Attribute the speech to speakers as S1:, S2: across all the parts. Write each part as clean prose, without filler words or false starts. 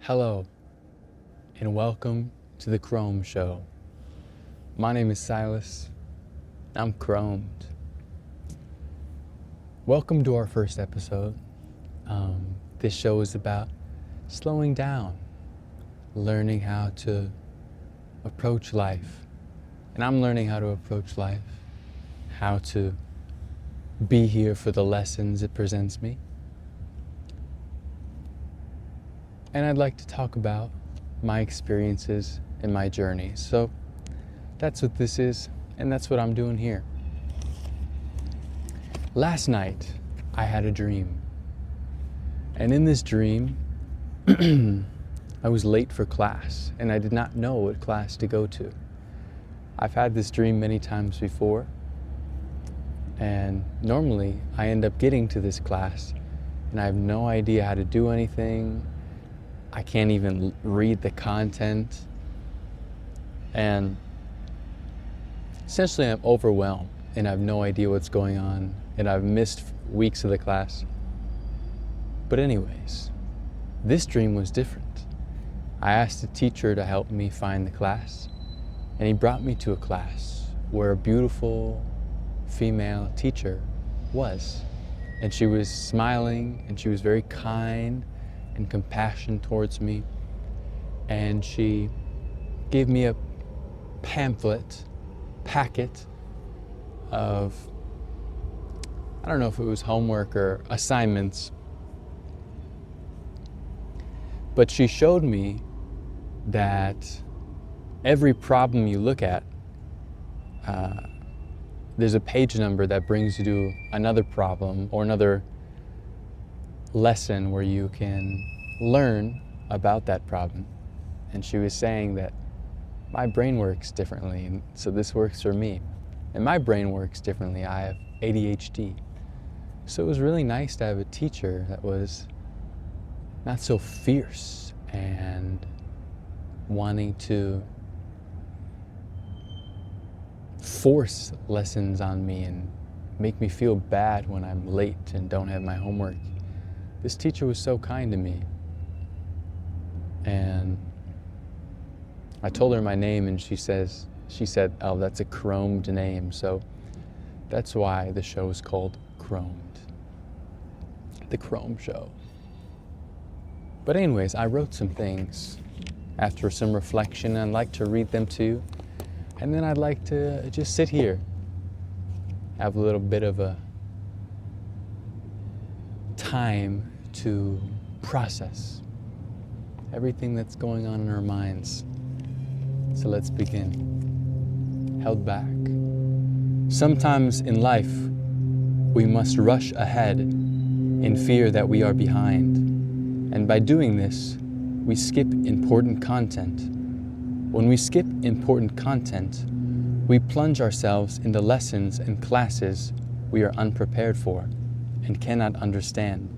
S1: Hello, and welcome to the Chrome Show. My name is Silas. I'm chromed. Welcome to our first episode. This show is about slowing down, learning how to approach life. And I'm learning how to approach life, how to be here for the lessons it presents me. And I'd like to talk about my experiences and my journey. So that's what this is, and that's what I'm doing here. Last night, I had a dream. And in this dream, I was late for class, and I did not know what class to go to. I've had this dream many times before, and normally I end up getting to this class, and I have no idea how to do anything. I can't even read the content, and essentially I'm overwhelmed and I have no idea what's going on, and I've missed weeks of the class. But anyways, this dream was different. I asked the teacher to help me find the class, and he brought me to a class where a beautiful female teacher was, and she was smiling and she was very kind and compassion towards me, and she gave me a packet of, I don't know if it was homework or assignments, but she showed me that every problem you look at, there's a page number that brings you to another problem or another lesson where you can learn about that problem. And she was saying that my brain works differently, and so this works for me. And my brain works differently. I have ADHD. So it was really nice to have a teacher that was not so fierce and wanting to force lessons on me and make me feel bad when I'm late and don't have my homework. This teacher was so kind to me, and I told her my name, and she said, "Oh, that's a chromed name," so that's why the show is called Chromed, the Chrome Show. But anyways, I wrote some things after some reflection, and I'd like to read them to you, and then I'd like to just sit here, have a little bit of a time to process everything that's going on in our minds. So let's begin. Held back. Sometimes in life, we must rush ahead in fear that we are behind. And by doing this, we skip important content. When we skip important content, we plunge ourselves into lessons and classes we are unprepared for and cannot understand.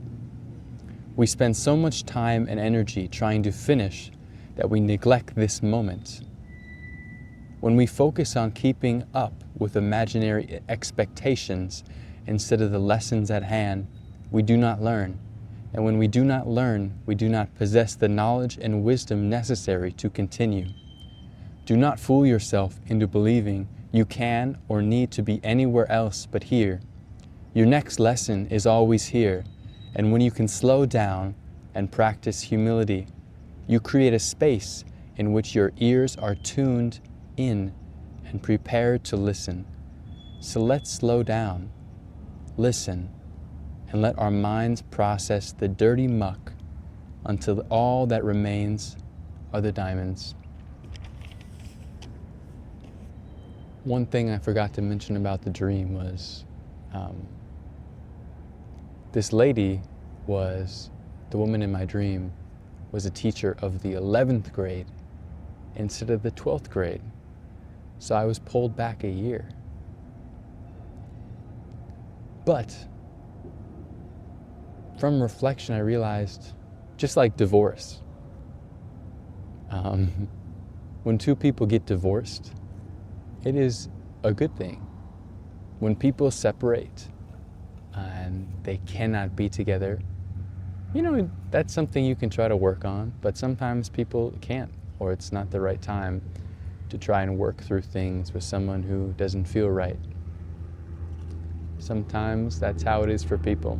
S1: We spend so much time and energy trying to finish that we neglect this moment. When we focus on keeping up with imaginary expectations instead of the lessons at hand, we do not learn. And when we do not learn, we do not possess the knowledge and wisdom necessary to continue. Do not fool yourself into believing you can or need to be anywhere else but here. Your next lesson is always here. And when you can slow down and practice humility, you create a space in which your ears are tuned in and prepared to listen. So let's slow down, listen, and let our minds process the dirty muck until all that remains are the diamonds. One thing I forgot to mention about the dream was this lady the woman in my dream was a teacher of the 11th grade instead of the 12th grade. So I was pulled back a year. But from reflection, I realized, just like divorce, when two people get divorced, it is a good thing. When people separate and they cannot be together, That's something you can try to work on, but sometimes people can't, or it's not the right time to try and work through things with someone who doesn't feel right. Sometimes that's how it is for people.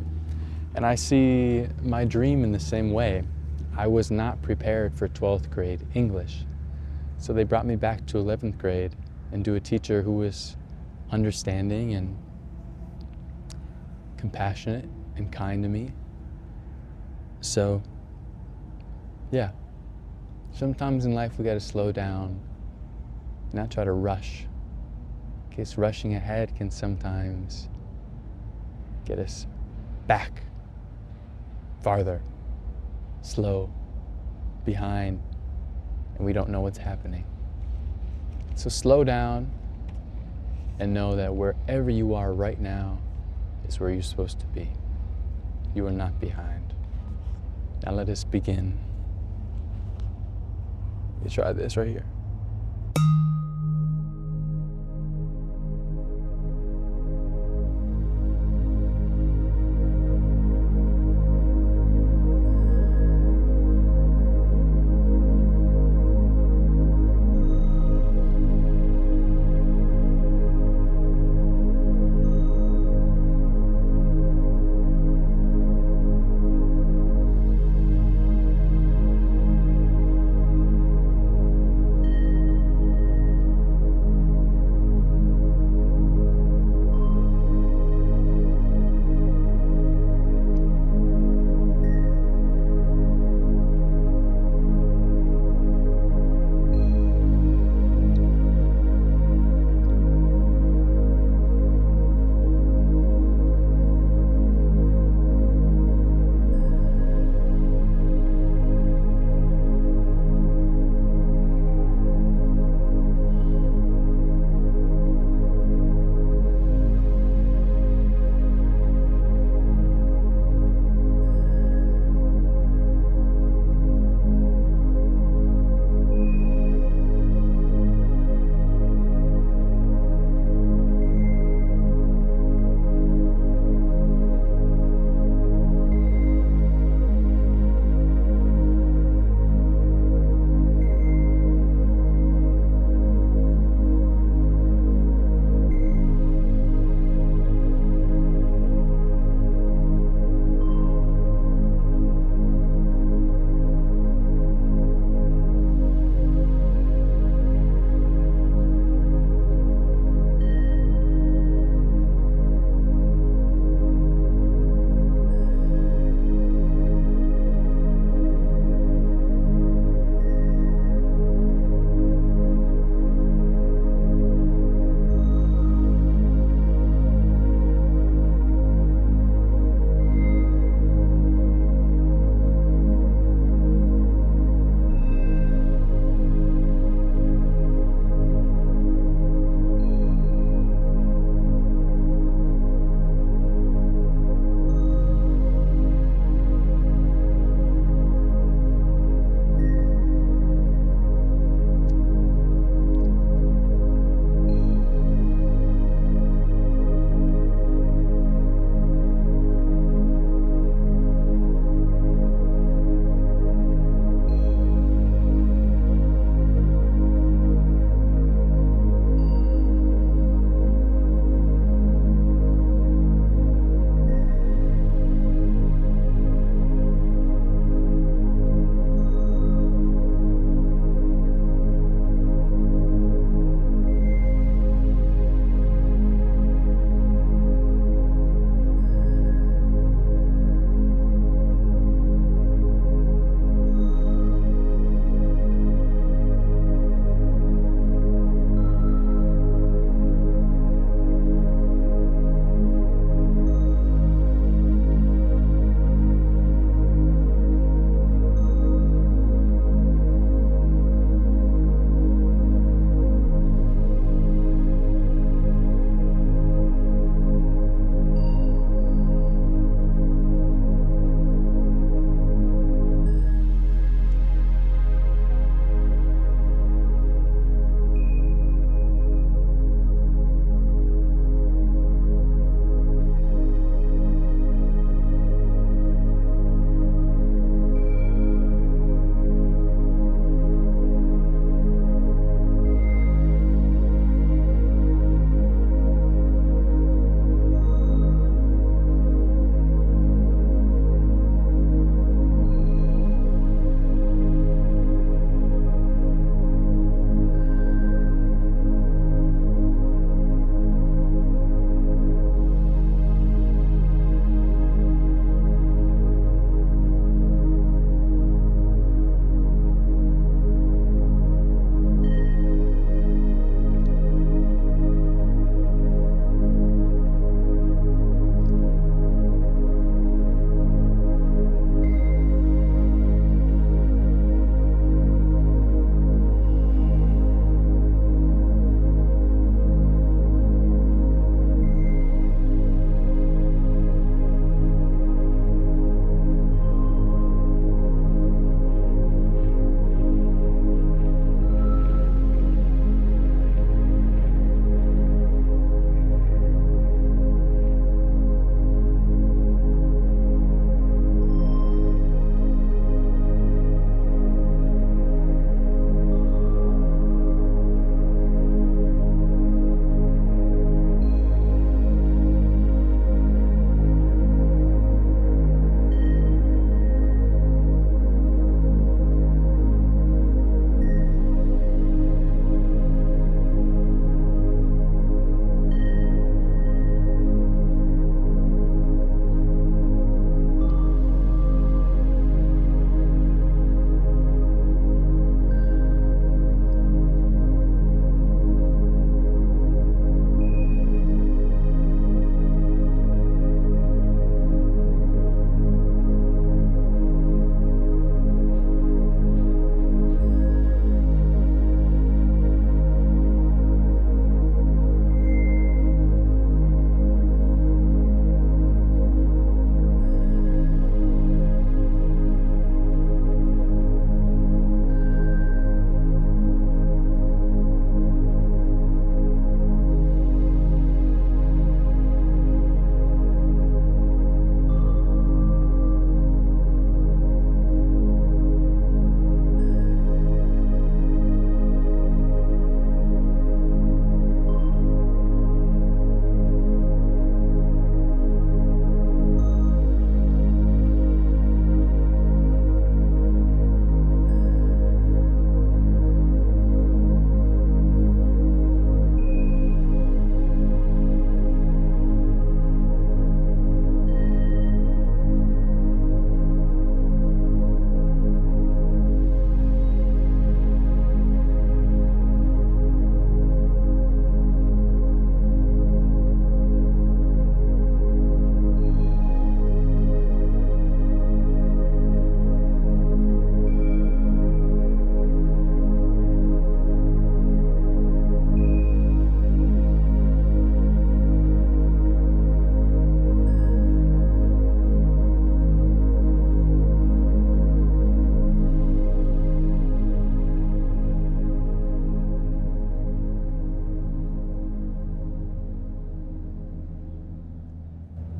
S1: And I see my dream in the same way. I was not prepared for 12th grade English. So they brought me back to 11th grade and to a teacher who was understanding and compassionate and kind to me. So, yeah, sometimes in life we gotta slow down, not try to rush, because rushing ahead can sometimes get us back, farther, slow, behind, and we don't know what's happening. So slow down and know that wherever you are right now is where you're supposed to be. You are not behind. Now let us begin. You try this right here.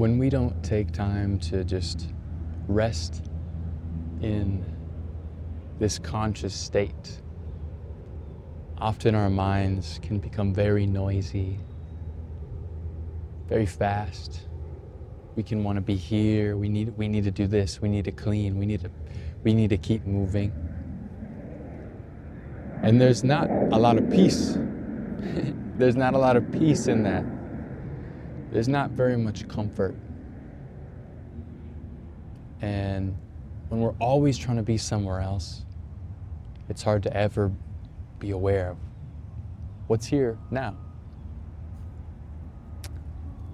S1: when we don't take time to just rest in this conscious state, often our minds can become very noisy, very fast. We can want to be here. We need to do this. We need to clean. We need to keep moving. And there's not a lot of peace. There's not a lot of peace in that. There's not very much comfort. And when we're always trying to be somewhere else, it's hard to ever be aware of what's here now.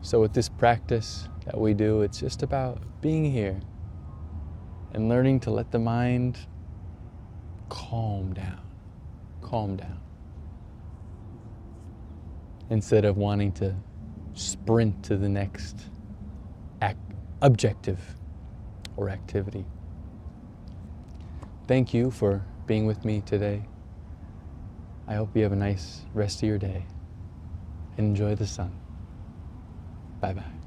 S1: So with this practice that we do, it's just about being here and learning to let the mind calm down. Calm down. Instead of wanting to sprint to the next objective or activity. Thank you for being with me today. I hope you have a nice rest of your day. Enjoy the sun. Bye-bye.